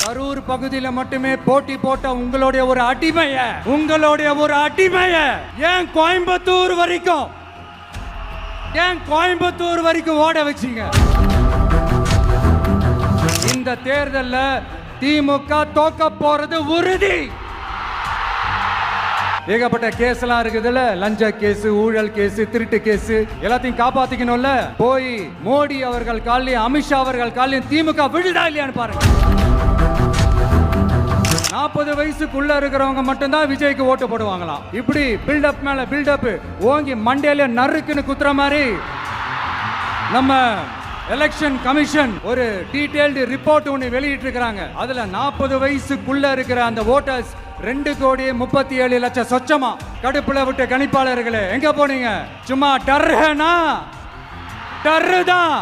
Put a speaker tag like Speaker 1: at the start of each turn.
Speaker 1: கரூர் பகுதியில மட்டுமே போட்டி போட்ட உங்களுடைய ஒரு அடிமைய ஏன் கோயம்புத்தூர் வரைக்கும் ஓட வச்சீங்க? இந்த தேர்தல்ல திமுக தோக்க போறது உறுதி. ஏகப்பட்ட கேஸ் எல்லாம் இருக்குதுல்ல, லஞ்ச கேஸ், ஊழல் கேஸ், திருட்டு கேஸ், எல்லாத்தையும் காப்பாத்திக்கணும்ல. போய் மோடி அவர்கள் காலையும் அமித்ஷா அவர்கள் காலையும் திமுக விழுதா இல்லையான்னு பாருங்க. 40 வயசுக்குள்ள இருக்கிறவங்க மட்டும்தான் விஜய்க்கு ஓட்டு போடுவாங்களாம். இப்படி பில்டப் மேல பில்டப் ஓங்கி மண்டையில நறுக்குன்னு குத்துற மாதிரி நம்ம எலெக்ஷன் கமிஷன் ஒரு டீடைல்டு ரிப்போர்ட் ஒன்று வெளியிட்டு இருக்காங்க. அதுல 40 வயசுக்குள்ள இருக்கிற அந்த ஓட்டர்ஸ் 2,37,00,000 சொச்சமா. கடுப்புல விட்ட கணிப்பாளர்களே எங்க போனீங்க? சும்மா டர்னா டர்ரு தான்.